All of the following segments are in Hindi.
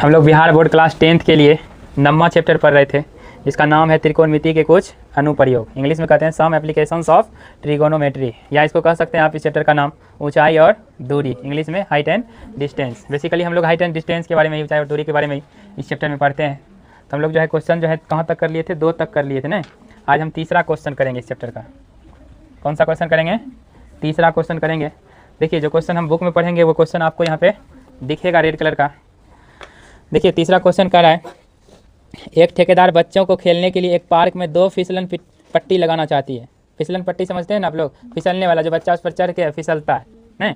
हम लोग बिहार बोर्ड क्लास 10th के लिए 9वां चैप्टर पढ़ रहे थे, जिसका नाम है त्रिकोणमिति के कुछ अनुप्रयोग। इंग्लिश में कहते हैं सम एप्लीकेशंस ऑफ ट्रिगोनोमेट्री, या इसको कह सकते हैं आप इस चैप्टर का नाम ऊंचाई और दूरी, इंग्लिश में हाइट एंड डिस्टेंस। बेसिकली हम लोग हाइट एंड डिस्टेंस के बारे में, ऊंचाई और दूरी के बारे में इस चैप्टर में पढ़ते हैं। तो हम लोग जो है क्वेश्चन जो है कहाँ तक कर लिए थे, 2 तक कर लिए थे ना। आज हम तीसरा क्वेश्चन करेंगे इस चैप्टर का। कौन सा क्वेश्चन करेंगे? तीसरा क्वेश्चन करेंगे। देखिए जो क्वेश्चन हम बुक में पढ़ेंगे वो क्वेश्चन आपको यहाँ पे दिखेगा रेड कलर का। देखिए तीसरा क्वेश्चन कह रहा है, एक ठेकेदार बच्चों को खेलने के लिए एक पार्क में 2 फिसलन पट्टी लगाना चाहती है। फिसलन पट्टी समझते हैं ना आप लोग, फिसलने वाला जो बच्चा उस पर चढ़ के फिसलता है नहीं,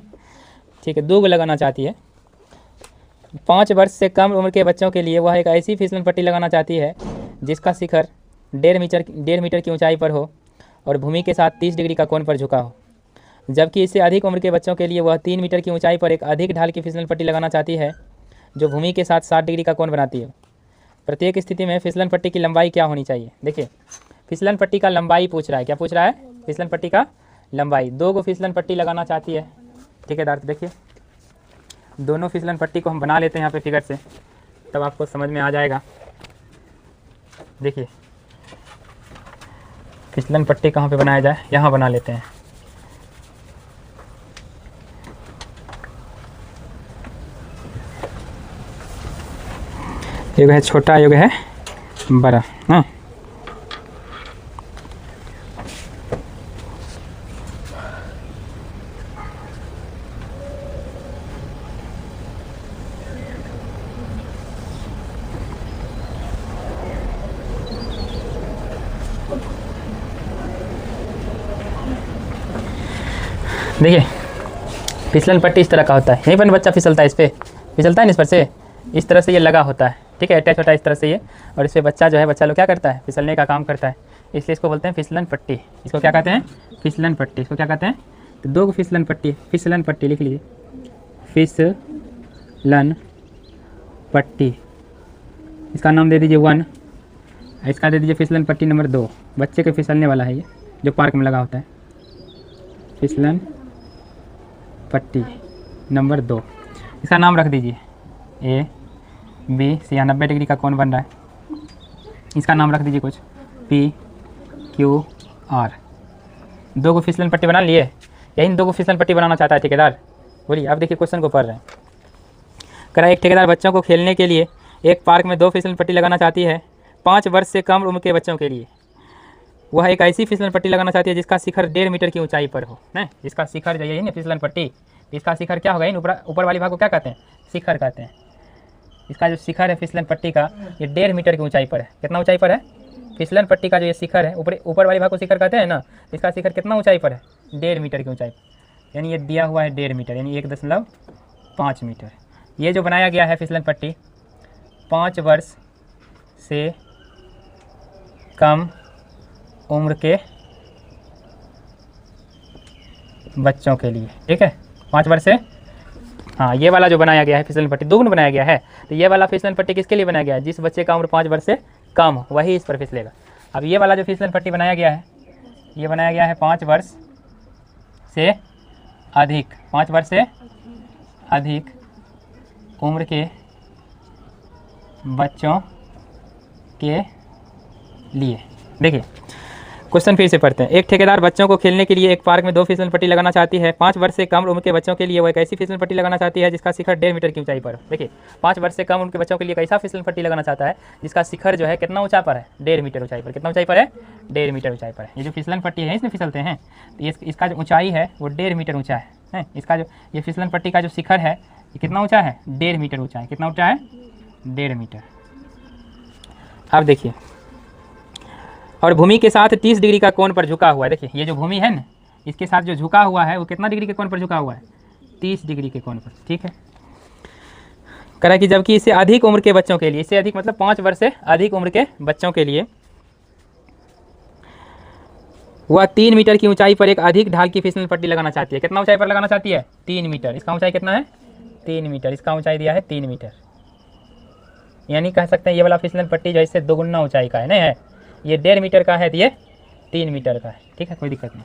ठीक है। 2 लगाना चाहती है। 5 वर्ष से कम उम्र के बच्चों के लिए वह एक ऐसी फिसलन पट्टी लगाना चाहती है जिसका शिखर 1.5 मीटर की ऊंचाई पर हो और भूमि के साथ 30 डिग्री का कोण पर झुका हो। जबकि इससे अधिक उम्र के बच्चों के लिए वह 3 मीटर की ऊंचाई पर एक अधिक ढाल की फिसलन पट्टी लगाना चाहती है जो भूमि के साथ 60 डिग्री का कोण बनाती है। प्रत्येक स्थिति में फिसलन पट्टी की लंबाई क्या होनी चाहिए? देखिए फिसलन पट्टी का लंबाई पूछ रहा है। क्या पूछ रहा है? फिसलन पट्टी का लंबाई। 2 गो फिसलन पट्टी लगाना चाहती है ठेकेदार। तो देखिए दोनों फिसलन पट्टी को हम बना लेते हैं यहाँ पे फिगर से, तब आपको समझ में आ जाएगा। देखिए फिसलन पट्टी कहाँ पे बनाया जाए, यहाँ बना लेते हैं। युग है छोटा, युग है बड़ा। हाँ देखिए फिसलन पट्टी इस तरह का होता है। यहीं पर बच्चा फिसलता है, इस पर फिसलता है ना, इस पर से इस तरह से ये लगा होता है, ठीक है, अटैच होता है इस तरह से ये। और इस पर बच्चा जो है, बच्चा लोग क्या करता है, फिसलने का काम करता है, इसलिए इसको बोलते हैं फिसलन पट्टी। इसको क्या कहते हैं? फिसलन पट्टी। इसको क्या कहते हैं? तो 2 फिसलन पट्टी, फिसलन पट्टी लिख लीजिए, फिसलन पट्टी। इसका नाम दे दीजिए 1, इसका दे दीजिए फिसलन पट्टी नंबर 2। बच्चे के फिसलने वाला है ये, जो पार्क में लगा होता है। फिसलन पट्टी नंबर 2, इसका नाम रख दीजिए ए बी सी। यहाँ 90 डिग्री का कोण बन रहा है, इसका नाम रख दीजिए कुछ पी क्यू आर। 2 गो फिसलन पट्टी बना लिए। यही 2 गो फिसलन पट्टी बनाना चाहता है ठेकेदार। बोलिए अब देखिए क्वेश्चन को पढ़ रहे हैं। कह रहा है एक ठेकेदार बच्चों को खेलने के लिए एक पार्क में 2 फिसलन पट्टी लगाना चाहती है 5 वर्ष से कम उम्र के बच्चों के लिए। वह एक ऐसी फिसलन पट्टी लगाना चाहती है जिसका शिखर 1.5 मीटर की ऊंचाई पर हो। नहीं, जिसका शिखर जो यही ना फिसलन पट्टी, इसका शिखर क्या होगा? इन ऊपर वाली भाग को क्या कहते हैं? शिखर कहते हैं। इसका जो शिखर है फिसलन पट्टी का, ये 1.5 मीटर की ऊंचाई पर है। कितना ऊंचाई पर है? फिसलन पट्टी का जो ये शिखर है, ऊपर वाली भाग को शिखर कहते हैं ना, इसका शिखर कितना ऊंचाई पर है? 1.5 मीटर की ऊंचाई पर। यानी ये दिया हुआ है 1.5 मीटर, यानी 1.5 मीटर। ये जो बनाया गया है फिसलन पट्टी 5 वर्ष से कम उम्र के बच्चों के लिए, ठीक है। 5 वर्ष से, हाँ, ये वाला जो बनाया गया है फिसलन पट्टी दोगुना बनाया गया है। तो ये वाला फिसलन पट्टी किसके लिए बनाया गया है? जिस बच्चे का उम्र 5 वर्ष से कम हो, वही इस पर फिसलेगा। अब ये वाला जो फिसलन पट्टी बनाया गया है, ये बनाया गया है 5 वर्ष से अधिक, 5 वर्ष से अधिक उम्र के बच्चों के लिए। देखिए क्वेश्चन फिर से पढ़ते हैं। एक ठेकेदार बच्चों को खेलने के लिए एक पार्क में 2 फिसलन पट्टी लगाना चाहती है। 5 वर्ष से कम उम्र के बच्चों के लिए वो एक ऐसी फिसलन पट्टी लगाना चाहती है जिसका शिखर 1.5 मीटर की ऊंचाई पर हो। देखिए 5 वर्ष से कम उम्र के बच्चों के लिए कैसा फिसलन पट्टी लगाना चाहता है जिसका शिखर जो है कितना ऊंचा पर है? 1.5 मीटर ऊंचाई पर। कितना ऊंचाई पर है? 1.5 मीटर ऊंचाई पर है। ये जो फिसलन पट्टी है इसमें फिसलते हैं, तो इसका जो ऊंचाई है वो 1.5 मीटर ऊँचा है। इसका जो ये फिसलन पट्टी का जो शिखर है ये कितना ऊँचा है? 1.5 मीटर ऊँचा है। कितना ऊँचा है? 1.5 मीटर। अब देखिए, और भूमि के साथ 30 डिग्री का कोण पर झुका हुआ है। देखिए ये जो भूमि है ना, इसके साथ जो झुका हुआ है वो कितना डिग्री के कोण पर झुका हुआ है? 30 डिग्री के कोण पर, ठीक है। कह रहा है कि जबकि इससे अधिक उम्र के बच्चों के लिए, इससे अधिक मतलब 5 वर्ष से अधिक उम्र के बच्चों के लिए वह 3 मीटर की ऊंचाई पर एक अधिक ढाल की फिसलन पट्टी लगाना चाहती है। कितना ऊंचाई पर लगाना चाहती है? 3 मीटर। इसका ऊंचाई कितना है? 3 मीटर। इसका ऊंचाई दिया है 3 मीटर। यानी कह सकते हैं ये वाला फिसलन पट्टी जो इससे 2 गुना ऊंचाई का है, नहीं है, ये 1.5 मीटर का है, तो ये 3 मीटर का है, ठीक है, कोई दिक्कत नहीं।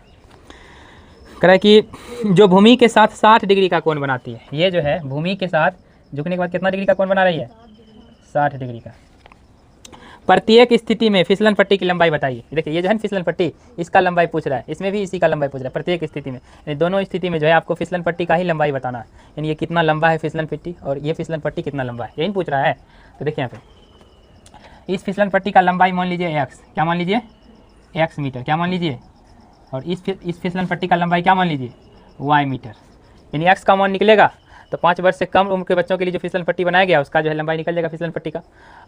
कह रहा है कि जो भूमि के साथ 60 डिग्री का कोण बनाती है, ये जो है भूमि के साथ झुकने के बाद कितना डिग्री का कोण बना रही है? 60 डिग्री का। प्रत्येक स्थिति में फिसलन पट्टी की लंबाई बताइए। देखिए ये जो है फिसलन पट्टी, इसका लंबाई पूछ रहा है, इसमें भी इसी का लंबाई पूछ रहा है। प्रत्येक स्थिति में, यानी दोनों स्थिति में जो है आपको फिसलन पट्टी का ही लंबाई बताना है, यानी ये कितना लंबा है फिसलन पट्टी और ये फिसलन पट्टी कितना लंबा है, यही पूछ रहा है। तो देखिए यहाँ पे इस फिसलन पट्टी का लंबाई मान लीजिए x, क्या मान लीजिए x मीटर, क्या मान लीजिए, और इस फिसलन पट्टी का लंबाई क्या मान लीजिए y मीटर। यानी x का मान निकलेगा तो 5 वर्ष से कम उम्र के बच्चों के लिए जो फिसलन पट्टी बनाया गया उसका जो है लंबाई निकल जाएगा फिसलन पट्टी का,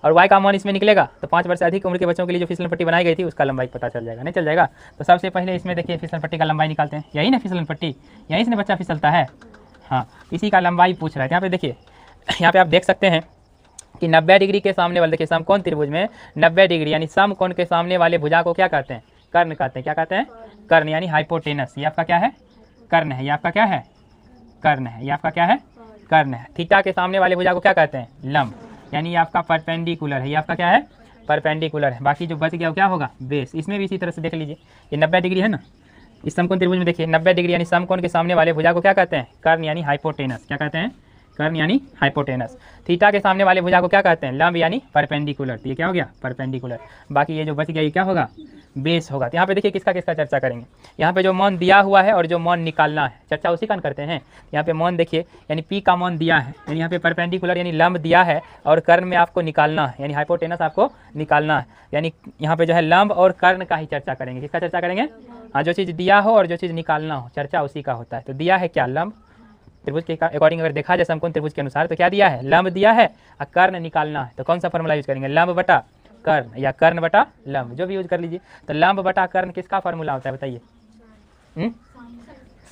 और y का मान इसमें निकलेगा तो 5 वर्ष से अधिक उम्र के बच्चों के लिए जो फिसलन पट्टी बनाई गई थी उसका लंबाई पता चल जाएगा, नहीं चल जाएगा। तो सबसे पहले इसमें देखिए फिसलन पट्टी का लंबाई निकालते हैं, यही ना फिसलन पट्टी, यहीं से बच्चा फिसलता है, हाँ इसी का लंबाई पूछ रहा है। यहाँ पे देखिए, यहाँ पे आप देख सकते हैं कि 90 डिग्री के सामने वाले, देखिए समकोण त्रिभुज में 90 डिग्री यानी समकोण के सामने वाले भुजा को क्या कहते हैं, कर्ण कहते हैं। क्या कहते हैं, कर्ण, यानी हाइपोटेनस। ये आपका क्या है, कर्ण है, ये आपका क्या है, कर्ण है, ये आपका क्या है, कर्ण है। थीटा के सामने वाले भुजा को क्या कहते हैं, लंब, यानी ये आपका परपेंडिकुलर है, ये आपका क्या है, परपेंडिकुलर है। बाकी जो बच गया वो क्या होगा, बेस। इसमें भी इसी तरह से देख लीजिए, ये 90 डिग्री है ना, इस समकोण त्रिभुज में देखिए 90 डिग्री यानी समकोण के सामने वाले भुजा को क्या कहते हैं, कर्ण यानी हाइपोटेनस। क्या कहते हैं, कर्ण यानी हाइपोटेनस। थीटा के सामने वाले भुजा को क्या कहते हैं, लंब यानी परपेंडिकुलर। तो ये क्या हो गया, परपेंडिकुलर। बाकी ये जो बच गया ये क्या होगा, बेस होगा। तो यहाँ पे देखिए किसका किसका चर्चा करेंगे, यहाँ पे जो मान दिया हुआ है और जो मान निकालना है, चर्चा उसी का करते हैं। यहाँ पे मान देखिए, यानी पी का मान दिया है, यानी यहाँ पे परपेंडिकुलर यानी लंब दिया है, और कर्ण में आपको निकालना है, यानी हाइपोटेनस आपको निकालना है। यानी यहाँ पे जो है लंब और कर्ण का ही चर्चा करेंगे। किसका चर्चा करेंगे, हाँ जो चीज़ दिया हो और जो चीज़ निकालना हो, चर्चा उसी का होता है। तो दिया है क्या, लंब, त्रिभुज के अकॉर्डिंग अगर देखा जाए समकोण त्रिभुज के अनुसार तो क्या दिया है, लंब दिया है और कर्ण निकालना है। तो कौन सा फॉर्मूला यूज करेंगे, लंब बटा कर्ण या कर्ण बटा लंब, जो भी यूज कर लीजिए। तो लंब बटा कर्ण किसका फॉर्मूला होता है बताइए,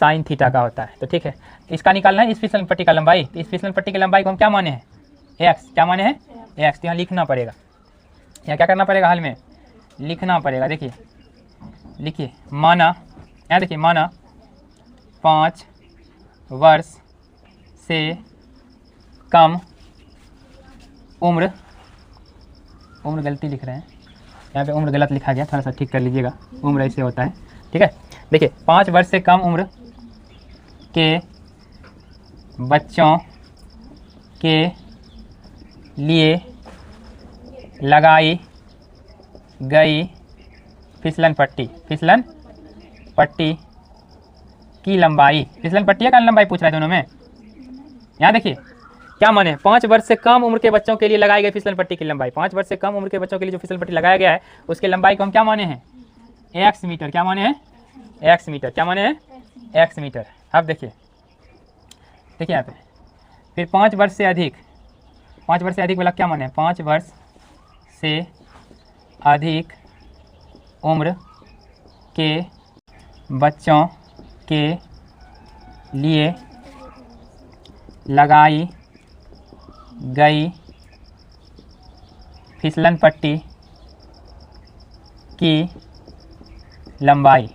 साइन थीटा का होता है। तो ठीक है, इसका निकालना है इस फिसलन पट्टी का लंबाई। तो इस फिसलन पट्टी की लंबाई को हम क्या माने हैं, एक्स, क्या माने हैं, एक्स। तो यहाँ लिखना पड़ेगा, यहाँ क्या करना पड़ेगा, हाल में लिखना पड़ेगा। देखिए लिखिए, माना, यहाँ देखिए माना 5 वर्ष से कम उम्र, उम्र गलती लिख रहे हैं यहाँ पे, उम्र गलत लिखा गया, थोड़ा सा ठीक कर लीजिएगा, उम्र ऐसे होता है, ठीक है। देखिए 5 वर्ष से कम उम्र के बच्चों के लिए लगाई गई फिसलन पट्टी, फिसलन पट्टी की लंबाई, फिसलन पट्टी का लंबाई पूछ रहा है दोनों में। यहाँ देखिए क्या माने, 5 वर्ष से कम उम्र के बच्चों के लिए लगाई गई फिसलन पट्टी की लंबाई। 5 वर्ष से कम उम्र के बच्चों के लिए जो फिसलन पट्टी लगाया गया है उसके लंबाई को हम क्या माने हैं, एक्स मीटर। क्या माने हैं, एक्स मीटर। क्या माने हैं, एक्स मीटर। अब देखिए, देखिए यहाँ पे फिर 5 वर्ष से अधिक, 5 वर्ष से अधिक वाला क्या माने हैं, 5 वर्ष से अधिक उम्र के बच्चों के लिए लगाई गई फिसलन पट्टी की लंबाई।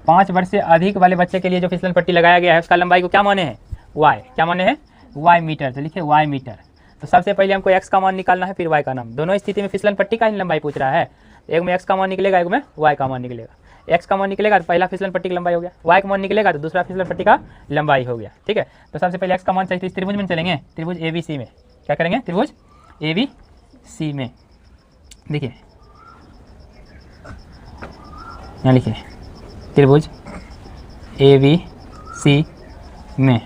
5 वर्ष से अधिक वाले बच्चे के लिए जो फिसलन पट्टी लगाया गया है उसका लंबाई को क्या माने हैं, वाई। क्या माने हैं, वाई मीटर। तो लिखिए वाई मीटर। तो सबसे पहले हमको एक्स का मान निकालना है, फिर वाई का नाम। दोनों स्थिति में फिसलन पट्टी का ही लंबाई पूछ रहा है। एक में एक्स का मान निकलेगा, एक में वाई का मान निकलेगा। एक्स का मान निकलेगा तो पहला फिसलन पट्टी की लंबाई हो गया, वाई का मान निकलेगा तो दूसरा फिसलन पट्टी का लंबाई हो गया, ठीक है। तो सबसे पहले एक्स का मान चाहिए, तो इस त्रिभुज में चलेंगे, त्रिभुज ABC में। क्या करेंगे, त्रिभुज ABC में। देखिए यहाँ लिखिए त्रिभुज ABC में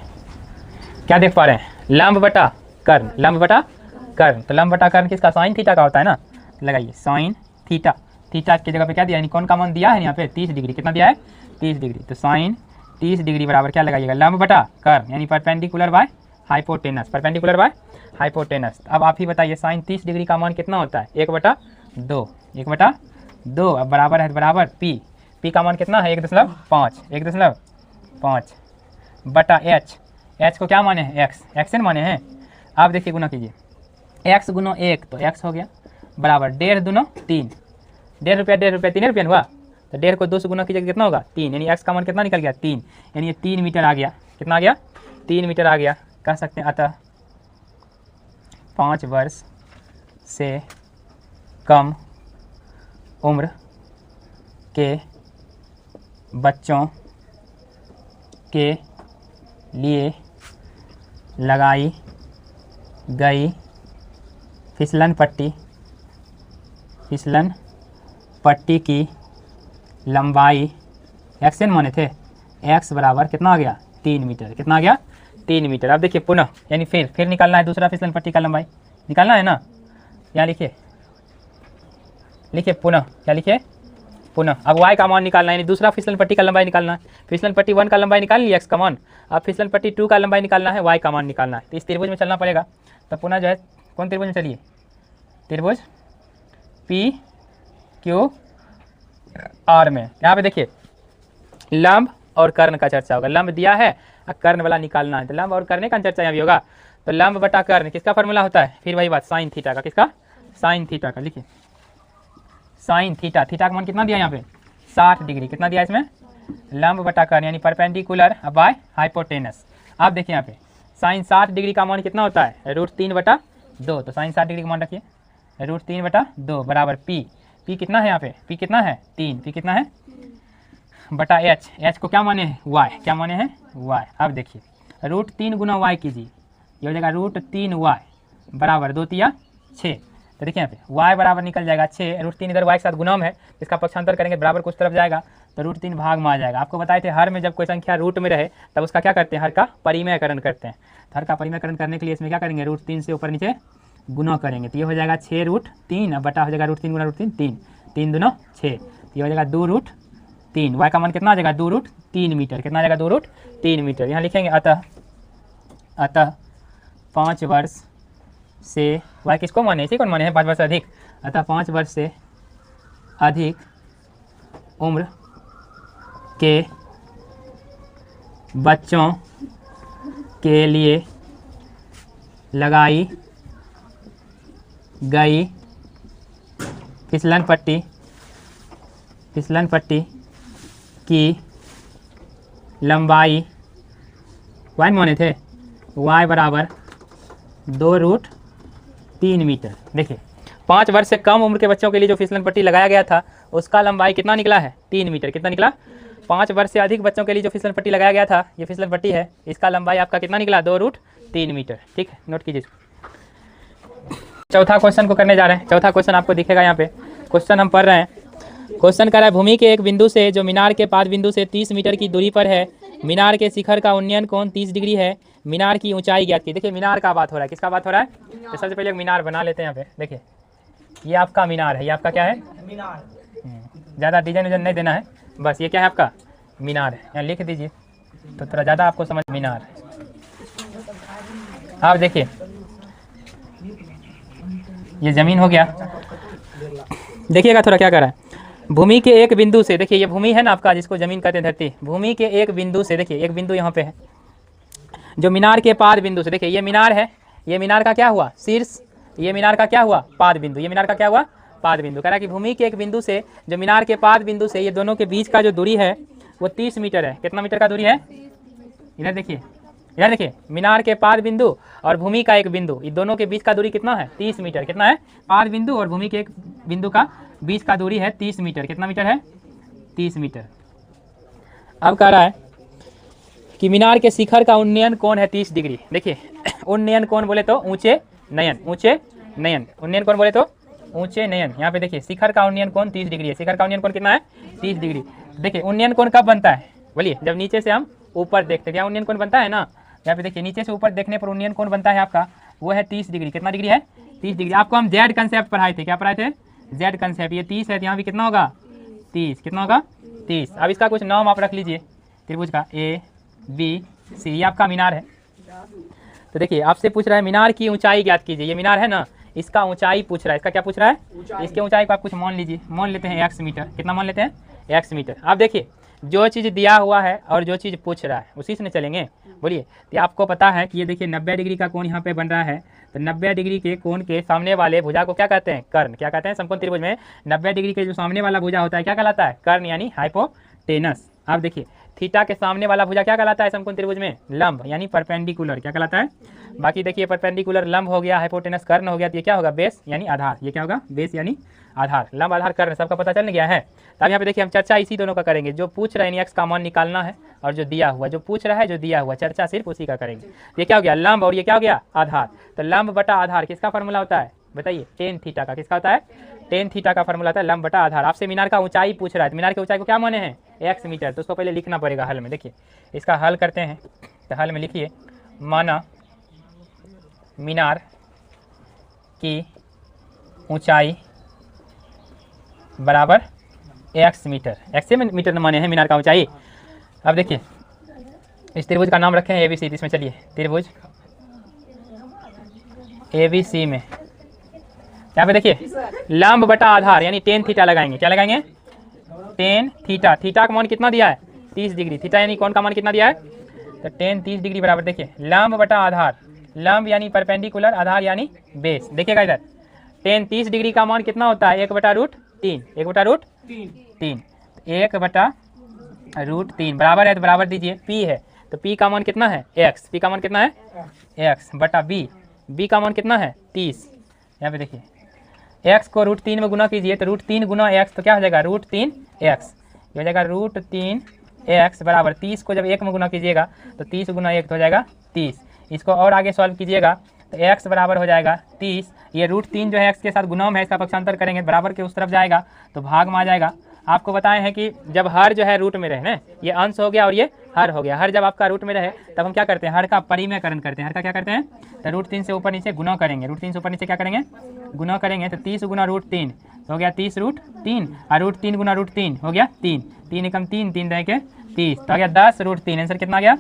क्या देख पा रहे हैं, लंब बटा कर्ण, लंब बटा कर्ण। तो लंब बटा कर्ण किसका, साइन थीटा का होता है ना। लगाइए साइन थीटा, थीटा की जगह पे क्या दिया, यानी कौन का मान दिया है यहाँ पे 30 डिग्री। कितना दिया है, 30 डिग्री। तो साइन 30 डिग्री बराबर क्या लगाइएगा, लंब बटा कर्ण यानी perpendicular by hypotenuse, perpendicular by hypotenuse. अब आप ही बताइए साइन 30 डिग्री का मान कितना होता है, 1/2, 1/2। अब बराबर है बराबर पी, पी का मान कितना है 1.5, 1.5 बटा एच, एच को क्या माने हैं, एक्स, एक्स एन माने हैं। आप देखिए गुना कीजिए, एक्स गुना 1 तो एक्स हो गया, बराबर 1.5 दूना 3, 1.5 रुपया 1.5 रुपया 3 रुपया हुआ। तो 1.5 को 2 से गुना कीजिए कितना होगा 3, यानी एक्स का मान कितना निकल गया 3, यानी ये 3 मीटर आ गया। कितना आ गया, 3 मीटर आ गया। कह सकते हैं अतः 5 वर्ष से कम उम्र के बच्चों के लिए लगाई गई फिसलन पट्टी की लंबाई एक्स एन माने थे, एक्स बराबर कितना आ गया 3 मीटर, कितना आ गया 3 मीटर। अब देखिए पुनः यानी फिर निकालना है दूसरा फिसलन पट्टी का लंबाई निकालना है ना, यहाँ लिखिए पुनः, क्या लिखिए पुनः। अब y का मान निकालना है, यानी दूसरा फिसलन पट्टी का लंबाई निकालना है। फिसलन पट्टी 1 का लंबाई निकाल लिया x का मान, अब फिसलन पट्टी 2 का लंबाई निकालना है, y का मान निकालना है। तो इस त्रिभुज में चलना पड़ेगा। तो पुनः जो है कौन त्रिभुज में चलिए, त्रिभुज पी क्यू आर में। यहाँ पे देखिए लंब और कर्ण का चर्चा होगा, लंब दिया है और कर्ण वाला निकालना है, तो लंब और कर्ण का चर्चा यहाँ भी होगा। तो लंब बटा कर्ण किसका फॉर्मूला होता है, फिर वही बात साइन थीटा का, किसका साइन थीटा का। लिखिए साइन थीटा, थीटा का मान कितना दिया यहाँ पे 60 डिग्री, कितना दिया इसमें लंब बटा कर्ण यानी परपेंडिकुलर बाय हाइपोटेनस। आप देखिए यहाँ पे साइन 60 डिग्री का मान कितना होता है √3/2, तो साइन 60 डिग्री का मान रखिए √3/2 बराबर पी कितना है यहाँ पे, पी कितना है 3, पी कितना है बटा एच को क्या माने हैं वाई, क्या माने हैं वाई। अब देखिए √3 गुना वाई कीजिए, ये हो जाएगा √3y बराबर 2 तिया 6। तो देखिए यहाँ पे y बराबर निकल जाएगा 6, √3 इधर y के साथ गुणम है, इसका पक्षांतर करेंगे बराबर कुछ तरफ जाएगा तो √3 भाग में आ जाएगा। आपको बताए थे हर में जब कोई संख्या रूट में रहे तब उसका क्या करते हैं, हर का परिमेयकरण करते हैं। हर का परिमेयकरण करने के लिए इसमें क्या करेंगे √3 से ऊपर नीचे गुना करेंगे, तो ये हो जाएगा 6√3, अब बटा हो जाएगा √3 गुना √3 3 दूना 6, तो ये हो जाएगा 2√3। y का मान कितना आ जाएगा 2√3 मीटर, कितना आ जाएगा 2√3 मीटर। यहाँ लिखेंगे अतः 5 वर्ष से y किसको माने, इसी को माने हैं 5 वर्ष से अधिक, अतः 5 वर्ष से अधिक उम्र के बच्चों के लिए लगाई गई फिसलन पट्टी की लंबाई y माने थे y बराबर 2√3 मीटर। देखिए 5 वर्ष से कम उम्र के बच्चों के लिए जो फिसलन पट्टी लगाया गया था उसका लंबाई कितना निकला है 3 मीटर, कितना निकला। 5 वर्ष से अधिक बच्चों के लिए जो फिसलन पट्टी लगाया गया था, ये फिसलन पट्टी है, इसका लंबाई आपका कितना निकला 2√3 मीटर। ठीक है, नोट कीजिए। चौथा क्वेश्चन को करने जा रहे हैं। चौथा क्वेश्चन आपको दिखेगा यहाँ पे, क्वेश्चन हम पढ़ रहे हैं। क्वेश्चन कर रहा है भूमि के एक बिंदु से जो मीनार के पाद बिंदु से 30 मीटर की दूरी पर है, मीनार के शिखर का उन्नयन कोण 30 डिग्री है, मीनार की ऊंचाई ज्ञात की। देखिए मीनार का बात हो रहा है, किसका बात हो रहा है, तो सबसे पहले एक मीनार बना लेते हैं यहाँ पे। देखिए ये आपका मीनार है, ये आपका क्या है मीनार, ज़्यादा डिजाइन नहीं देना है, बस ये क्या है आपका मीनार है, यहाँ लिख दीजिए तो थोड़ा ज़्यादा आपको समझ। मीनार आप देखिए ये ज़मीन हो गया, देखिएगा थोड़ा क्या कर रहा है। भूमि के एक बिंदु से, देखिए ये भूमि है ना आपका जिसको ज़मीन कहते हैं धरती, भूमि के एक बिंदु से, देखिए एक बिंदु यहाँ पे है जो मीनार के पाद बिंदु से, देखिए ये मीनार है, ये मीनार का क्या हुआ शीर्ष, ये मीनार का क्या हुआ पाद बिंदु, ये मीनार का क्या हुआ पाद बिंदु। कह रहा है कि भूमि के एक बिंदु से जो मीनार के पाद बिंदु से ये दोनों के बीच का जो दूरी है वो 30 मीटर है। कितना मीटर का दूरी है, इधर देखिए, इधर देखिए मीनार के पाद बिंदु और भूमि का एक बिंदु, इन दोनों के बीच का दूरी कितना है 30 मीटर। कितना है, पाद बिंदु और भूमि के एक बिंदु का बीच का दूरी है 30 मीटर। कितना मीटर है 30 मीटर। अब कह रहा है कि मीनार के शिखर का उन्नयन कोण है 30 डिग्री। देखिए उन्नयन कोण बोले तो ऊंचे नयन, ऊंचे नयन, उन्नयन कोण बोले तो ऊंचे नयन। यहाँ पे देखिए शिखर का उन्नयन कोण 30 डिग्री है, शिखर का उन्नयन कोण कितना है 30 डिग्री। देखिए उन्नयन कोण कब बनता है, बोलिए जब नीचे से हम ऊपर देखते हैं, क्या उन्नयन कोण बनता है ना। यहाँ पे देखिए नीचे से ऊपर देखने पर उन्नयन कोण बनता है आपका, वो है 30 डिग्री। कितना डिग्री है 30 डिग्री। आपको हम जेड कंसेप्ट पढ़ाए थे, क्या पढ़ाए थे जेड कंसेप्ट। ये 30 है तो यहाँ भी कितना होगा 30, कितना होगा 30। अब इसका कुछ नाम आप रख लीजिए त्रिभुज का ABC, ये आपका मीनार है। तो देखिए आपसे पूछ रहा है मीनार की ऊंचाई ज्ञात कीजिए, ये मीनार है ना, इसका ऊंचाई पूछ रहा है। इसका क्या पूछ रहा है, इसके ऊंचाई को आप कुछ मान लीजिए, मान लेते हैं x मीटर। कितना मान लेते हैं x मीटर। आप देखिए जो चीज़ दिया हुआ है और जो चीज़ पूछ रहा है उसी से चलेंगे। बोलिए तो आपको पता है कि ये देखिए 90 डिग्री का कोण यहाँ पे बन रहा है, तो 90 डिग्री के कोण के सामने वाले भुजा को क्या कहते हैं कर्ण। क्या कहते हैं समकोण त्रिभुज में 90 डिग्री के जो सामने वाला भुजा होता है क्या कहलाता है कर्ण यानी हाइपोटेनस। आप देखिए थीटा के सामने वाला भुजा क्या कहलाता है समकोण त्रिभुज में लंब यानी परपेंडिकुलर, क्या कहलाता है। बाकी देखिए परपेंडिकुलर लंब हो गया, हाइपोटेनस कर्ण हो गया, तो ये क्या होगा बेस यानी आधार। ये क्या होगा बेस यानी आधार, लंब आधार कर्ण सबका पता चल गया है। तब यहाँ पे देखिए हम चर्चा इसी दोनों का करेंगे, जो पूछ रहे हैं x का मान निकालना है और जो दिया हुआ, जो पूछ रहा है जो दिया हुआ, चर्चा सिर्फ उसी का करेंगे। ये क्या हो गया लंब और ये क्या हो गया आधार। तो लंब बटा आधार किसका फॉर्मूला होता है बताइए टेन थीटा का किसका होता है, टेन थीटा का फॉर्मूला होता है लंब बटा आधार। आपसे मीनार का ऊंचाई पूछ रहा है, तो मीनार की ऊंचाई को क्या माने हैं, x मीटर, तो उसको पहले लिखना पड़ेगा हल में। देखिए इसका हल करते हैं, तो हल में लिखिए माना मीनार की ऊंचाई बराबर x मीटर, x मीटर माने हैं मीनार का ऊंचाई। अब देखिए इस त्रिभुज का नाम रखे हैं ABC, इसमें चलिए त्रिभुज ABC में यहाँ पे देखिए लंब बटा आधार यानी टेन थीटा लगाएंगे। क्या लगाएंगे, टेन थीटा। थीटा का मान कितना दिया है, 30 डिग्री। थीटा यानी कौन का मान कितना दिया है, तो टेन 30 डिग्री बराबर देखिए लंब बटा आधार, लंब यानी परपेंडिकुलर, आधार यानी बेस। देखिएगा इधर टेन 30 डिग्री का मान कितना होता है, 1/√3, 1/√3, 1/√3 बराबर है, तो बराबर दीजिए p है, तो p का मान कितना है x, p का मान कितना है x बटा b का मान कितना है 30। यहाँ पे देखिए x को √3 में गुना कीजिए, तो √3 गुना x तो क्या हो जाएगा √3x, ये हो जाएगा √3x बराबर 30 को जब 1 में गुना कीजिएगा तो 30 गुना 1 तो हो जाएगा 30। इसको और आगे सॉल्व कीजिएगा तो x बराबर हो जाएगा 30, ये √3 जो है x के साथ गुणा में है, इसका पक्षांतर करेंगे बराबर के उस तरफ जाएगा तो भाग में आ जाएगा। आपको बताए हैं कि जब हर जो है रूट में रहे ना, ये अंश हो गया और ये हर हो गया, हर जब आपका रूट में रहे तब हम क्या करते हैं, हर का परिमेयकरण करते हैं। हर का क्या करते हैं, तो √3 से ऊपर नीचे गुना करेंगे, √3 से ऊपर नीचे क्या करेंगे गुना करेंगे, तो 30 गुना √3 हो गया 30 √3, और √3 गुना √3 हो गया 3, 3 एकम 3, 3 दे के 30, तो आ गया 10 √3। आंसर कितना आ गया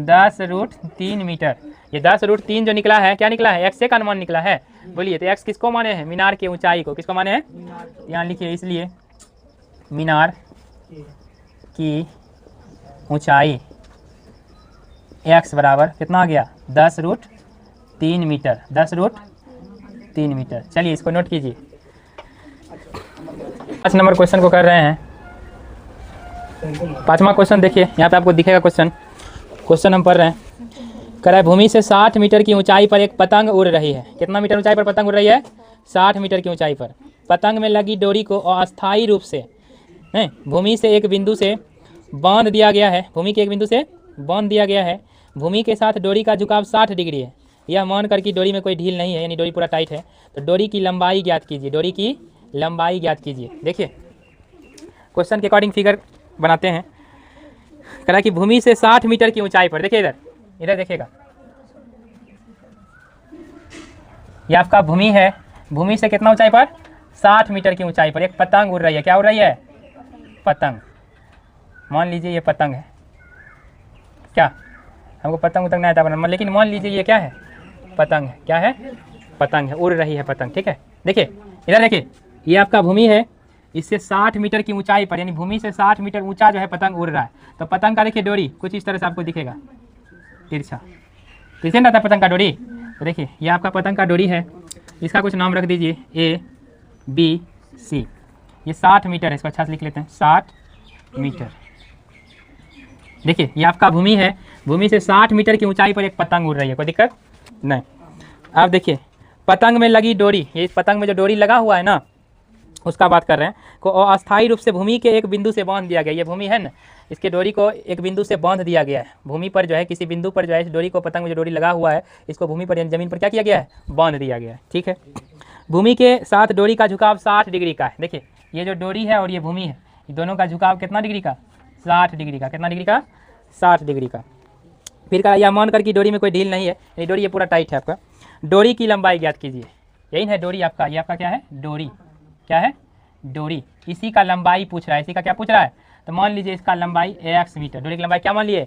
10 √3 मीटर। ये 10 √3 जो निकला है क्या निकला है, x का अनुमान निकला है। बोलिए तो x किसको माने हैं, मीनार की ऊंचाई को किसको माने हैं, यहाँ लिखिए इसलिए मीनार की ऊंचाई x बराबर कितना आ गया 10 √3 मीटर, 10 √3 मीटर। चलिए इसको नोट कीजिए। 5 नंबर क्वेश्चन को कर रहे हैं। 5वां क्वेश्चन देखिए, यहाँ पे आपको दिखेगा क्वेश्चन हम पढ़ रहे हैं। कह रहा है भूमि से 60 मीटर की ऊंचाई पर एक पतंग उड़ रही है। कितना मीटर ऊंचाई पर पतंग उड़ रही है, 60 मीटर की ऊंचाई पर। पतंग में लगी डोरी को अस्थायी रूप से भूमि से एक बिंदु से बांध दिया गया है, भूमि के एक बिंदु से बांध दिया गया है। भूमि के साथ डोरी का झुकाव 60 डिग्री है। यह मानकर कि डोरी में कोई ढील नहीं है, यानी डोरी पूरा टाइट है, तो डोरी की लंबाई ज्ञात कीजिए, डोरी की लंबाई ज्ञात कीजिए। देखिए क्वेश्चन के अकॉर्डिंग फिगर बनाते हैं। कह रहा है कि भूमि से 60 मीटर की ऊंचाई पर, देखिए इधर देखिएगा, यह आपका भूमि है, भूमि से कितना ऊंचाई पर 60 मीटर की ऊंचाई पर एक पतंग उड़ रही है। क्या उड़ रही है, पतंग। मान लीजिए ये पतंग है, क्या हमको पतंग उतंग नहीं आता बना, लेकिन मान लीजिए ये क्या है, पतंग है। क्या है, पतंग है, उड़ रही है पतंग। ठीक है, देखिए इधर देखिए, ये आपका भूमि है, इससे 60 मीटर की ऊंचाई पर, यानी भूमि से 60 मीटर ऊंचा जो है पतंग उड़ रहा है। तो पतंग का देखिए डोरी कुछ इस तरह से आपको दिखेगा, तिरछा तिरछा ना था पतंग का डोरी। तो देखिए ये आपका पतंग का डोरी है, इसका कुछ नाम रख दीजिए ABC। ये 60 मीटर है, इसको अच्छा से लिख लेते हैं 60 मीटर। देखिए ये आपका भूमि है, भूमि से 60 मीटर की ऊंचाई पर एक पतंग उड़ रही है, कोई दिक्कत नहीं। अब देखिए पतंग में लगी डोरी, ये पतंग में जो डोरी लगा हुआ है ना उसका बात कर रहे हैं, को अस्थायी रूप से भूमि के एक बिंदु से बांध दिया गया। ये भूमि है ना, इसके डोरी को एक बिंदु से बांध दिया गया है। भूमि पर जो है किसी बिंदु पर जो है इस डोरी को, पतंग में जो डोरी लगा हुआ है इसको भूमि पर यानी जमीन पर क्या किया गया है, बांध दिया गया है। ठीक है, भूमि के साथ डोरी का झुकाव 60 डिग्री का है। देखिए ये जो डोरी है और ये भूमि है, ये दोनों का झुकाव कितना डिग्री का, 60 डिग्री का। कितना डिग्री का, 60 डिग्री का। फिर कहा यह मान कर कि डोरी में कोई ढील नहीं है, ये डोरी ये पूरा टाइट है आपका। डोरी की लंबाई ज्ञात कीजिए, यही है डोरी आपका, ये आपका क्या है, डोरी। क्या है, डोरी। इसी का लंबाई पूछ रहा है, इसी का क्या पूछ रहा है, तो मान लीजिए इसका लंबाई x मीटर, डोरी की लंबाई क्या मान लिए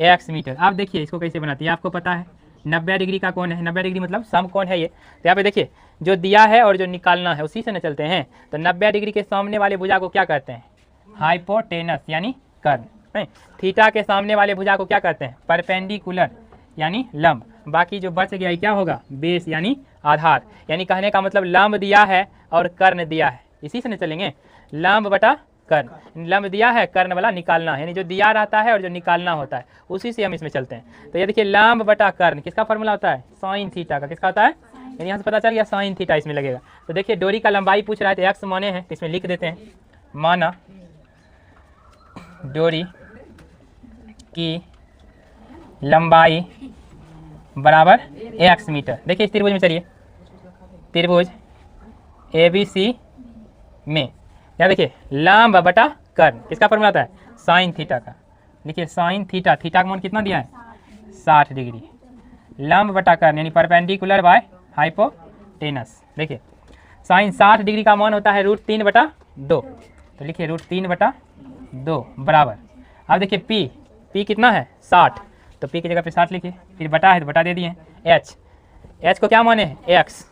x मीटर। आप देखिए इसको कैसे बनाते हैं, आपको पता है 90 डिग्री का कोण है, 90 डिग्री मतलब समकोण है ये। तो यहाँ पे देखिए जो दिया है और जो निकालना है उसी से न चलते हैं। तो 90 डिग्री के सामने वाले भुजा को क्या कहते हैं, हाइपोटेनस यानी कर्ण। थीटा के सामने वाले भुजा को क्या कहते हैं, परपेंडिकुलर यानी लंब। बाकी जो बच गया क्या होगा, बेस यानी आधार। यानी कहने का मतलब लंब दिया है और कर्ण दिया है, इसी से न चलेंगे, लंब बटा कर्ण। लंब दिया है, कर्ण वाला निकालना है, यानी जो दिया रहता है और जो निकालना होता है उसी से हम इसमें चलते हैं। तो ये देखिए लंब बटा कर्ण किसका फॉर्मूला होता है, साइन थीटा का। किसका होता है, यानी यहाँ से पता चल गया साइन थीटा इसमें लगेगा। तो देखिए डोरी का लंबाई पूछ रहा है, तो एक्स माने हैं, तो इसमें लिख देते हैं, माना डोरी की लंबाई बराबर x मीटर। देखिए इस त्रिभुज में चलिए, त्रिभुज ABC में, यहाँ देखिए लंब बटा कर्ण, किसका फॉर्मूला आता है? साइन थीटा का। देखिए साइन थीटा, थीटा का मान कितना दिया है? 60 डिग्री। लंब बटा कर्ण यानी परपेंडिकुलर बाय हाइपोटेनस। देखिए साइन 60 डिग्री का मान होता है √3/2, तो लिखिए √3/2 बराबर। अब देखिए P कितना है? 60, तो P की जगह पे 60 लिखिए, फिर बटा है तो बटा दे दिए। H को क्या माने हैं? X।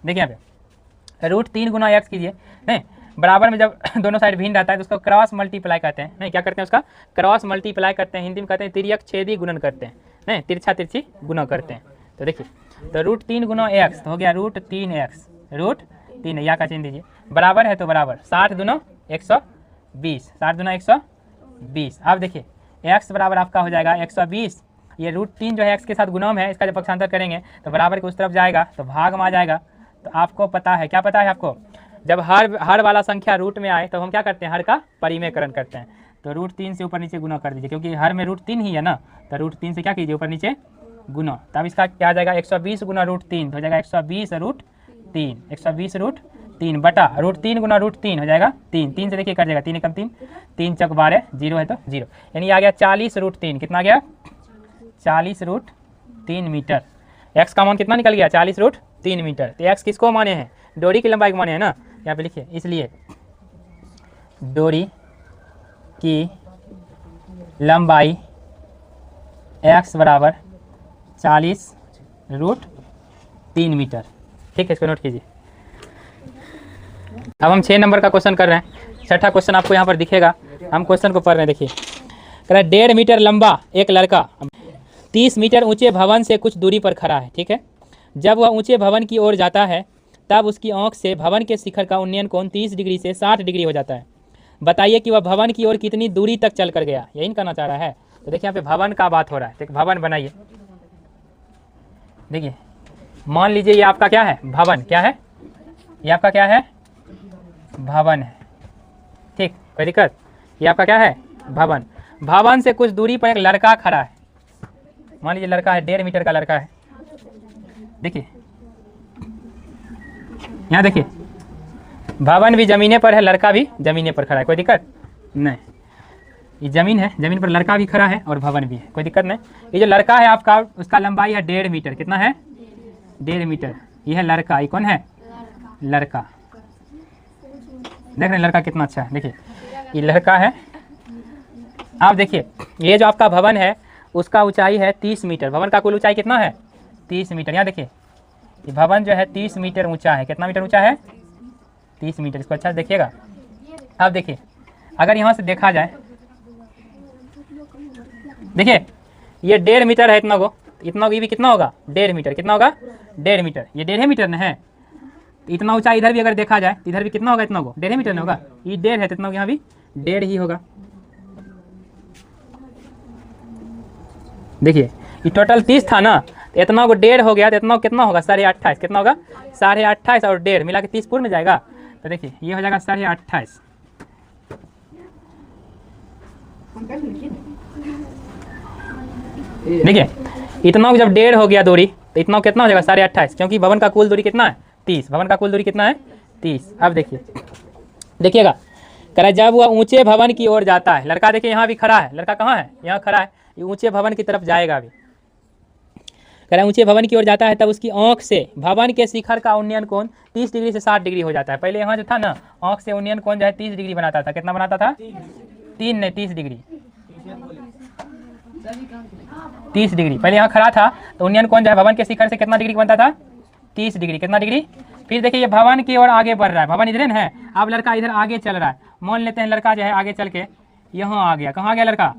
देखिए यहाँ पे √3 गुना x कीजिए, नहीं बराबर में जब दोनों साइड भिन्न रहता है तो उसको क्रॉस मल्टीप्लाई कहते हैं। नहीं क्या करते हैं? उसका क्रॉस मल्टीप्लाई करते हैं, हिंदी में कहते हैं तिर्यक छेदी गुणन करते हैं, नहीं तिरछा तिरछी गुना करते हैं। तो देखिए तो √3 गुना x तो हो गया √3x, √3 या का चिन्ह दीजिए, बराबर है तो बराबर 60 दूना 120, 60 दूना 120। अब देखिए x बराबर आपका हो जाएगा 120, ये √3 जो है x के साथ गुणम है, इसका जब पक्षांतर करेंगे तो बराबर के उस तरफ जाएगा तो भाग में आ जाएगा। तो आपको पता है, क्या पता है आपको? जब हर वाला संख्या रूट में आए तो हम क्या करते हैं? हर का परिमेयकरण करते हैं। तो √3 से ऊपर नीचे गुना कर दीजिए, क्योंकि हर में √3 ही है ना, तो √3 से क्या कीजिए? ऊपर नीचे गुना। तब इसका क्या आ जाएगा? 120 गुना √3 तो हो जाएगा 120 √3, 120 √3 बटा √3 गुना √3 हो जाएगा 3, 3 से देखिए कट जाएगा, 3 एकम 3, 3 चौक 12, 0 है तो 0, यानी आ गया 40 √3। कितना आ गया? 40 √3 मीटर। x का मान कितना निकल गया? 40 √3 मीटर। तो x किसको माने हैं? डोरी की लंबाई को माने हैं ना, यहाँ पे लिखिए, इसलिए डोरी की लंबाई x बराबर 40 √3 मीटर। ठीक है, इसको नोट कीजिए। अब हम 6 नंबर का क्वेश्चन कर रहे हैं। छठा क्वेश्चन आपको यहाँ पर दिखेगा, हम क्वेश्चन को पढ़ रहे हैं। देखिए कह रहा है 1.5 मीटर लंबा एक लड़का 30 मीटर ऊंचे भवन से कुछ दूरी पर खड़ा है। ठीक है, जब वह ऊंचे भवन की ओर जाता है तब उसकी आंख से भवन के शिखर का उन्नयन कोण 30 डिग्री से 60 डिग्री हो जाता है। बताइए कि वह भवन की ओर कितनी दूरी तक चल कर गया, यही कहना चाह रहा है। तो देखिए यहाँ पे भवन का बात हो रहा है, तो भवन बनाइए। देखिए मान लीजिए ये आपका क्या है? भवन। क्या है? ये आपका क्या है? भवन है। ठीक, कोई दिक्कत? ये आपका क्या है? भवन। भवन से कुछ दूरी पर एक लड़का खड़ा है, मान लीजिए लड़का है, 1.5 मीटर का लड़का है। देखिए यहाँ देखिए भवन भी जमीने पर है, लड़का भी जमीने पर खड़ा है, कोई दिक्कत नहीं। ये जमीन है, जमीन पर लड़का भी खड़ा है और भवन भी है, कोई दिक्कत नहीं। ये जो लड़का है आपका, उसका लंबाई है 1.5 मीटर। कितना है? 1.5 मीटर। ये है लड़का, ये कौन है? लड़का। देख रहे हैं लड़का कितना अच्छा है? देखिए ये लड़का है। आप देखिए ये जो आपका भवन है उसका ऊंचाई है 30 मीटर। भवन का कुल ऊंचाई कितना है? 30 मीटर। यहाँ देखिए ये भवन जो है 30 मीटर ऊंचा है। कितना मीटर ऊंचा है? 30 मीटर। इसको अच्छा से देखिएगा। अब देखिए अगर यहाँ से देखा जाए, देखिए ये 1.5 मीटर है, इतना को ये भी कितना होगा? 1.5 मीटर। कितना होगा? 1.5 मीटर। ये 1.5 मीटर न है, तो इतना ऊंचा इधर भी अगर देखा जाए तो इधर भी कितना होगा? इतना को 1.5 मीटर नहीं होगा? ये 1.5 है तो इतना यहाँ भी 1.5 ही होगा। देखिए ये टोटल 30 था ना, तो इतना को 1.5 हो गया, तो इतना कितना होगा? 28.5। कितना होगा? 28.5 और 1.5 मिला के 30 पूर्ण में जाएगा। तो देखिए ये हो जाएगा 28.5। देखिए इतना जब 1.5 हो गया दूरी, तो इतना कितना हो जाएगा? 28.5, क्योंकि भवन का कुल दूरी कितना है? 30। भवन का कुल दूरी कितना है? 30। अब देखिएगा कह रहा जब वह ऊंचे भवन की ओर जाता है, लड़का देखिए यहाँ भी खड़ा है। लड़का कहाँ है? यहाँ खड़ा है। ये ऊंचे भवन की तरफ जाएगा अभी। कह रहा ऊंचे भवन की ओर जाता है तब उसकी आंख से भवन के शिखर का उन्नयन कोण 30 डिग्री से 60 डिग्री हो जाता है। पहले यहाँ जो था ना, आंख से उन्नयन कोण जो है 30 डिग्री बनाता था। कितना बनाता था? 30 डिग्री। 30 डिग्री। पहले यहाँ खड़ा था तो उन्नयन कोण जो है भवन के शिखर से कितना डिग्री बनता था? 30 डिग्री। कितना डिग्री? फिर देखिए ये भवन की ओर आगे बढ़ रहा है। भवन इधर है, अब लड़का इधर आगे चल रहा है। मान लेते हैं लड़का जो है आगे चल के यहाँ आ गया। कहाँ आ गया लड़का?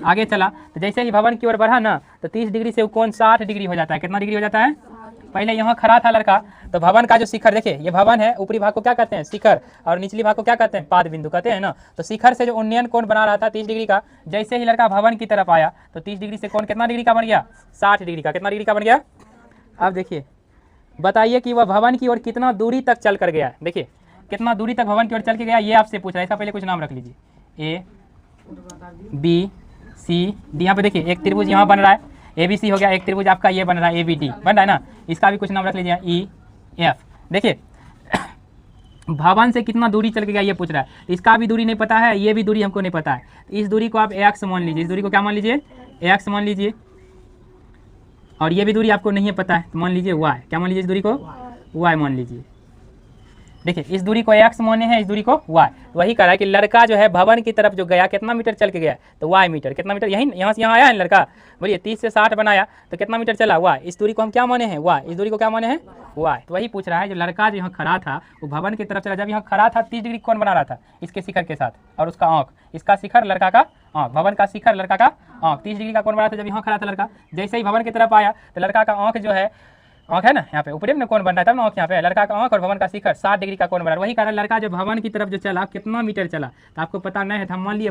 आगे चला। तो जैसे ही भवन की ओर बढ़ा ना, तो 30 डिग्री से कोण 60 डिग्री हो जाता है। कितना डिग्री हो जाता है? पहले यहाँ खड़ा था लड़का, तो भवन का जो शिखर, देखिए ये भवन है, ऊपरी भाग को क्या कहते हैं? शिखर, और निचली भाग को क्या कहते हैं? पाद बिंदु कहते हैं ना। तो शिखर से जो उन्नयन कोण बना रहा था 30 डिग्री का, जैसे ही लड़का भवन की तरफ आया तो 30 डिग्री से कोण कितना डिग्री का बन गया? 60 डिग्री का। कितना डिग्री का बन गया? अब देखिए बताइए कि वह भवन की ओर कितना दूरी तक चल कर गया। देखिए कितना दूरी तक भवन की ओर चल के गया, ये आपसे पूछ रहा है। इसका पहले कुछ नाम रख लीजिए, A B C D। यहाँ पे देखिए एक त्रिभुज यहाँ बन रहा है, ABC हो गया। एक त्रिभुज आपका ये बन रहा है, ABD बन रहा है ना। इसका भी कुछ नाम रख लीजिए, एफ। देखिए भवन से कितना दूरी चल के गया ये पूछ रहा है, इसका भी दूरी नहीं पता है, ये भी दूरी हमको नहीं पता है। इस दूरी को आप एक्स मान लीजिए, इस दूरी को क्या मान लीजिए, एक्स मान लीजिए, और ये भी दूरी आपको नहीं पता है तो मान लीजिए वाई। क्या मान लीजिए, इस दूरी को वाई मान लीजिए। देखिए इस दूरी को एक्स माने हैं, इस दूरी को वाई। वही कह रहा है कि लड़का जो है भवन की तरफ जो गया कितना मीटर चल के गया, तो वाई मीटर। कितना मीटर, यही यहाँ से यहाँ आया है लड़का, बोलिए 30 से 60 बनाया तो कितना मीटर चला, वाई। इस दूरी को हम क्या माने हैं, वाई। इस दूरी को क्या माने हैं, वाई। तो वही पूछ रहा है जो लड़का जो यहाँ खड़ा था वो भवन की तरफ चला, जब यहाँ खड़ा था 30 डिग्री कौन बना रहा था, इसके शिखर के साथ, और उसका आँख, इसका शिखर लड़का का आँख, भवन का शिखर लड़का का आँख 30 डिग्री का कौन बना था जब यहाँ खड़ा था लड़का। जैसे ही भवन की तरफ आया तो लड़का का आँख जो है, आँख है ना यहाँ पे ऊपर में कौन बन रहा है, तब ना आँख यहाँ पे, लड़का का आँख और भवन का शिखर 60 डिग्री का कौन बना रहा है। वही कारण लड़का जो भवन की तरफ जो चला कितना मीटर चला, तो आपको पता नहीं है तो हम मान लिए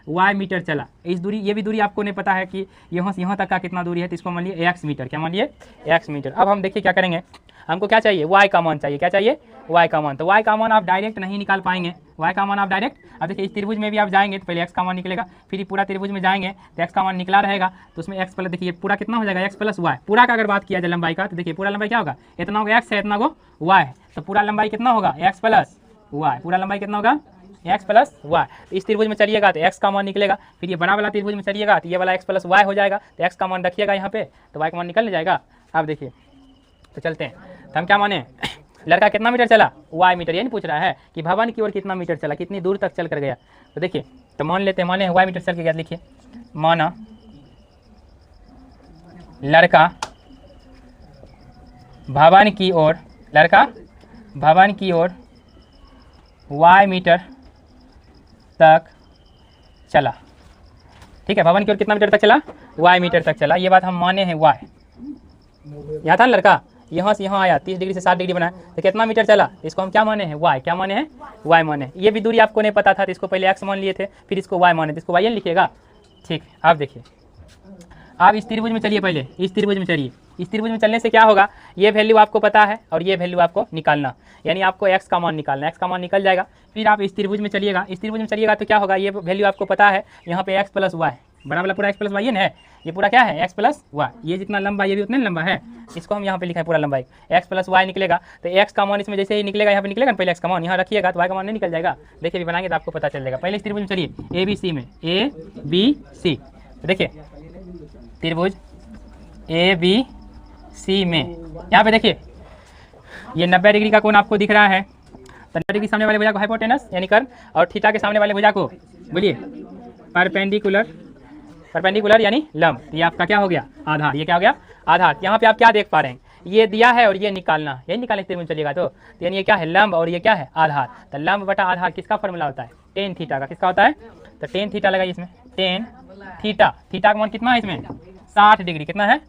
वाई मीटर चला। इस दूरी, ये भी दूरी आपको नहीं पता है कि यहाँ से यहाँ तक का कितना दूरी है, तो इसको मान लिए एक्स मीटर। क्या मान लिए, एक्स मीटर। अब हम देखिए क्या करेंगे, हमको क्या चाहिए, वाई का मान चाहिए। क्या चाहिए, वाई का मान। तो वाई का मान आप डायरेक्ट नहीं निकाल पाएंगे, वाई का मान आप डायरेक्ट, अब देखिए इस त्रिभुज में भी आप जाएंगे तो पहले एक्स का मान निकलेगा, फिर पूरा त्रिभुज में जाएंगे तो एक्स का मान निकला रहेगा, तो उसमें एक्स प्लस, देखिए पूरा कितना हो जाएगा, एक्स प्लस वाई। पूरा का अगर बात किया जाए लंबाई का, तो देखिए पूरा लंबाई क्या होगा, इतना होगा एक्स है, इतना को वाई है, तो पूरा लंबाई कितना होगा, एक्स प्लस वाई। पूरा लंबाई कितना होगा, एक्स प्लस वाई। इस त्रिभुज में चलिएगा तो एक्स का मान निकलेगा, फिर ये बड़ा वाला त्रिभुज में चलिएगा तो ये वाला एक्स प्लस वाई हो जाएगा, तो एक्स का मान रखिएगा यहाँ पे, तो वाई का मान निकल जाएगा। अब देखिए तो चलते हैं, तो हम क्या माने, लड़का कितना मीटर चला, वाई मीटर। ये नहीं पूछ रहा है कि भवन की ओर कितना मीटर चला, कितनी दूर तक चल कर गया। तो देखिए तो मान लेते हैं, माने वाई मीटर चल के गया। लिखिए माना लड़का भवन की ओर, लड़का भवन की ओर वाई मीटर तक चला। ठीक है, भवन की ओर कितना मीटर तक चला, वाई मीटर तक चला। ये बात हम माने हैं, वाई। यहाँ था ना लड़का, यहाँ से यहाँ आया 30 डिग्री से 60 डिग्री बनाया, तो कितना मीटर चला, इसको हम क्या माने हैं, वाई। क्या माने हैं, वाई माने। ये भी दूरी आपको नहीं पता था तो इसको पहले एक्स मान लिए थे, फिर इसको वाई माने, तो इसको वाई लिखिएगा। ठीक, आप देखिए आप इस त्रिभुज में चलिए, पहले इस त्रिभुज में चलिए। इस त्रिभुज में चलने से क्या होगा, ये वैल्यू आपको पता है और ये वैल्यू आपको निकालना, यानी आपको एक्स का मान निकालना, एक्स का मान निकल जाएगा। फिर आप इस त्रिभुज में चलिएगा, इस त्रिभुज में चलिएगा तो क्या होगा, ये वैल्यू आपको पता है, यहाँ पे एक्स प्लस वाई, बड़ा वाला पूरा एक्स प्लस वाई है ना, ये पूरा क्या है, एक्स प्लस वाई। ये जितना लंबा ये भी उतना लंबा है, इसको हम यहाँ पे लिखा है पूरा लंबाई, एक्स प्लस वाई निकलेगा। तो एक्स का मान इसमें जैसे ही निकलेगा, यहाँ पे निकलेगा, पहले एक्स का मान यहाँ रखिएगा तो वाई का मान नहीं निकल जाएगा। देखिए भी बनाएंगे तो आपको पता चल जाएगा। पहले इस त्रिभुज में चलिए, ए बी सी में, ए बी सी, देखिए त्रिभुज ए बी सी में, यहाँ पे देखिए ये 90 डिग्री का कोण आपको दिख रहा है, तो 90 डिग्री सामने वाले भुजा को हाइपोटेनस यानी कर्ण, और थीटा के सामने वाले भुजा को बोलिए परपेंडिकुलर, परपेंडिकुलर यानी लंब। ये आपका क्या हो गया, आधार। ये क्या हो गया, आधार। यहाँ पे आप क्या देख पा रहे हैं, ये दिया है और ये निकालना, यही निकालने त्रिभुज चलिएगा तो यानी ये क्या है, लंब, और ये क्या है, आधार। तो लंब बटा आधार किसका फॉर्मूला होता है, टेन थीटा का। किसका होता है, तो टेन थीटा लगाइए इसमें, टेन थीटा। थीटा का मान कितना है इसमें, 60 डिग्री। कितना है,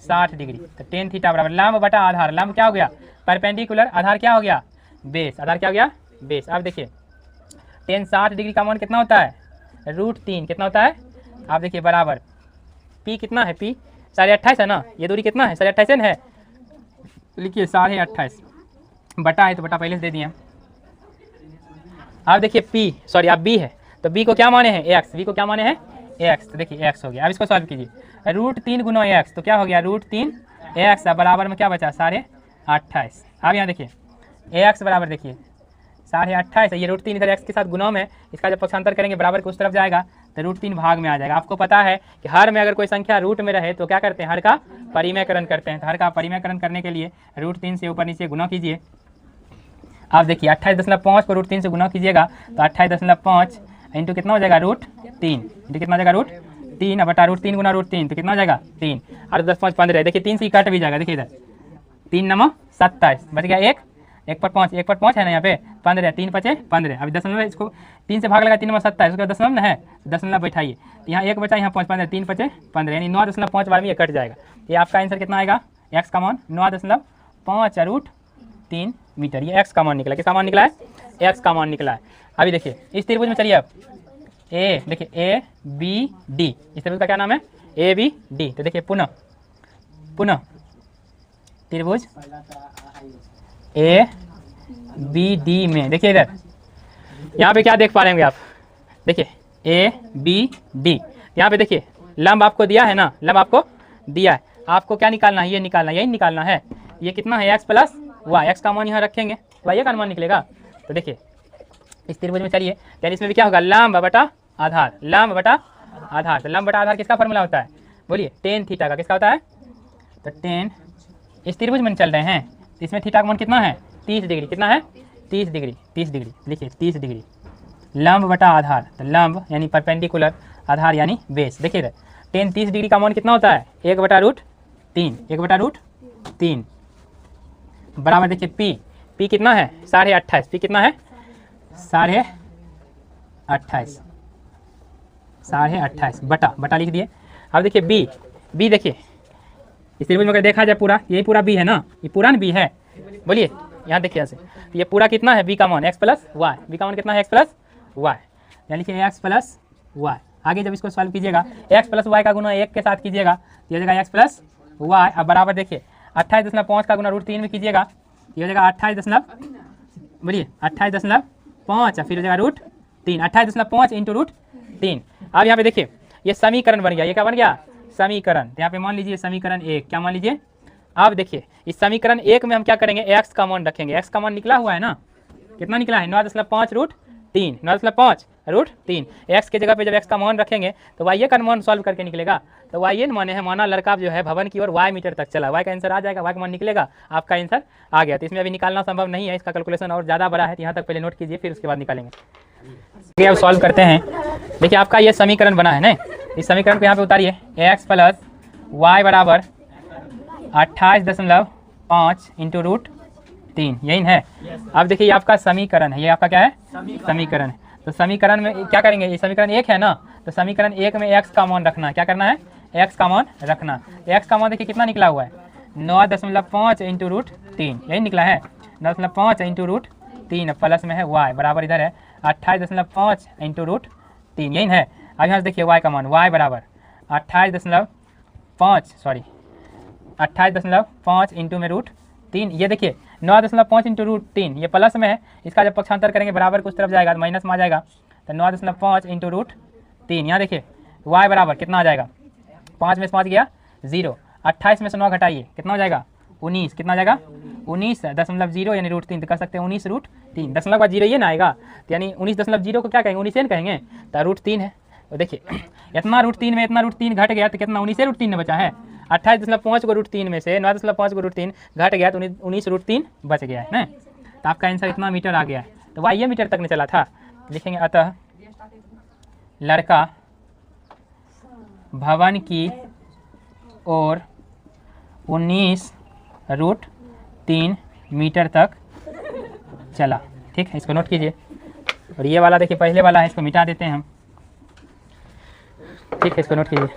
60 डिग्री। तो टेन थीटा बराबर लंब बटा आधार। लंब क्या हो गया, परपेंडिकुलर, आधार क्या हो गया, बेस। आधार क्या हो गया, बेस। अब देखिए टेन 60 डिग्री का मान कितना होता है, √3। कितना होता है, आप देखिए बराबर पी कितना है, पी 28.5 है ना, ये दूरी कितना है, 28.5 है। लिखिए 28.5 बटा है, तो बटा पहले से दे दिए। आप देखिए पी, सॉरी आप बी है, तो बी को क्या माने हैं, एक्स। बी को क्या माने हैं, एक्स। तो देखिए एक्स हो गया। अब इसको सॉल्व कीजिए, √3 गुना एक्स, तो क्या हो गया, √3 एक्स बराबर में क्या बचा, 28.5। अब यहाँ देखिए एक्स बराबर देखिए 28.5 है, ये √3 इधर एक्स के साथ गुना में, इसका जब पक्षांतर करेंगे बराबर के उस तरफ जाएगा तो √3 भाग में आ जाएगा। आपको पता है कि हर में अगर कोई संख्या रूट में रहे तो क्या करते हैं, हर का परिमेयकरण करते हैं। तो हर का परिमेयकरण करने के लिए √3 से ऊपर नीचे गुना कीजिए। आप देखिए 28.5 को √3 से गुना कीजिएगा तो 28.5 इंटू कितना हो जाएगा, √3 इंटू कितना हो जाएगा, √3 बटा √3 गुना √3 तो कितना हो जाएगा, 3 और 10 5 15। देखिए 3 से कट भी जाएगा, देखिए इधर 3 9 27 बच गया, 1 पर 5 है ना यहाँ पे 15, 3 5 15। अभी दशमलव, इसको 3 से भाग लगा, 3 9 27, उसके बाद दशमलव ना है, दशमलव बैठाइए, तो यहाँ 1 बचा, यहाँ 5 15, 3 5 15, यानी 9.5 बार में ये कट जाएगा। ये आपका आंसर कितना आएगा, एक्स का मान 9.5 √3 मीटर। ये एक्स का मान निकला, किसका मान निकला है, एक्स का मान निकला है। अभी देखिए इस त्रिभुज में चलिए आप, ए देखिए ए बी डी, इस त्रिभुज का क्या नाम है, ए बी डी। तो देखिए पुनः त्रिभुज ए बी डी में, देखिए इधर यहाँ पे क्या देख पा रहे होंगे आप, देखिए ए बी डी, यहाँ पे देखिए लंब आपको दिया है ना, लंब आपको दिया है, आपको क्या निकालना है, ये निकालना, यही निकालना है। ये कितना है, एक्स प्लस वाई, एक्स का मान यहाँ रखेंगे, वाई का मान निकलेगा। तो देखिए इस त्रिभुज में चलिए, यानी इसमें भी क्या होगा, लंब बटा आधार, लंब बटा आधार। तो लंब बटा आधार किसका फॉर्मूला होता है, बोलिए, टेन थीटा का। किसका होता है, तो टेन, इस त्रिभुज में चल रहे हैं, इसमें थीटा का मान कितना है, 30 डिग्री। कितना है, 30 डिग्री, 30 डिग्री, लिखिए 30 डिग्री। लंब बटा आधार, तो लंब यानी परपेंडिकुलर, आधार यानी बेस। देखिए टेन 30 डिग्री का मान कितना होता है, 1/√3, 1/√3 बराबर, देखिए पी, पी कितना है, 28.5, पी कितना है, 28.5 बटा, बटा लिख दिए। अब देखिए बी, बी देखिए इस त्रिभुज में अगर देखा जाए पूरा, यही पूरा बी है ना, ये पूरा ना बी है, बोलिए यहाँ देखिए ऐसे, तो ये पूरा कितना है, बी का मान x प्लस वाई, बी का मान कितना है, x प्लस वाई, यानी कि x प्लस वाई। आगे जब इसको सॉल्व कीजिएगा, x प्लस वाई का गुना 1 के साथ कीजिएगा, तो ये हो जाएगा x प्लस वाई। अब बराबर देखिए 28.5 का गुना √3 में कीजिएगा, ये हो जाएगा 28 बोलिए 28.5, फिर हो जाएगा √3, 28.5 इंटू √3। अब यहाँ पे देखिए ये समीकरण बन गया, ये क्या बन गया, समीकरण। यहाँ पे मान लीजिए समीकरण 1, क्या मान लीजिए। अब देखिए इस समीकरण 1 में हम क्या करेंगे, x का मान रखेंगे, x का मान निकला हुआ है ना, कितना निकला है, 9.5 √3, 9.5 √3। x के जगह पे जब x का मान रखेंगे तो y का मान सॉल्व करके निकलेगा। तो y माने है, माना लड़का जो है भवन की ओर y मीटर तक चला, y का आंसर आ जाएगा, y का मान निकलेगा, आपका आंसर आ गया। तो इसमें अभी निकालना संभव नहीं है, इसका कैलकुलेशन और ज़्यादा बड़ा है, तो यहाँ तक पहले नोट कीजिए, फिर उसके बाद निकालेंगे। अब सॉल्व करते हैं। देखिए आपका ये समीकरण बना है ना, इस समीकरण को यहाँ पे उतारिए, x प्लस वाई बराबर 28.5 इंटू √3, यही है। अब देखिए ये आपका समीकरण है, ये आपका क्या है, समीकरण है। तो समीकरण में क्या करेंगे, ये समीकरण 1 है ना, तो समीकरण 1 में x का मान रखना, क्या करना है, x का मान रखना। x का मान देखिए कितना निकला हुआ है, 9.5 इंटू √3, यही निकला है, 9.5 इंटू √3, प्लस में है y बराबर इधर है 28.5 इंटू √3, यही है। अब यहाँ से देखिए y का मान, y बराबर 28.5 इंटू में √3, ये देखिए 9.5 इंटू √3, ये प्लस में है, इसका जब पक्षांतर करेंगे बराबर कुछ तरफ जाएगा तो माइनस में आ जाएगा, तो 9.5 इंटू √3। यहाँ देखिए y बराबर कितना आ जाएगा, 5 में से 5 गया 0, 28 में से 9 घटाइए, कितना हो जाएगा 19, कितना आ जाएगा 19.0 यानी √3, तो कर सकते हैं 19√3, दशमलव का 0 ये ना आएगा, तो यानी 19.0 को क्या कहेंगे, 19 कहेंगे, तो √3 है। तो देखिए इतना √3 में इतना √3 घट गया तो कितना 19 √3 में बचा है, 28.5 को √3 में से 9.5 को √3 घट गया तो 19 √3 बच गया है ना। तो आपका आंसर इतना मीटर आ गया है, तो वाई ये मीटर तक नहीं चला था, लिखेंगे अतः लड़का भवन की ओर 19√3 मीटर तक चला। ठीक है, इसको नोट कीजिए। और ये वाला देखिए पहले वाला है, इसको मिटा देते हैं हम। ठीक है, इसको नोट कीजिए।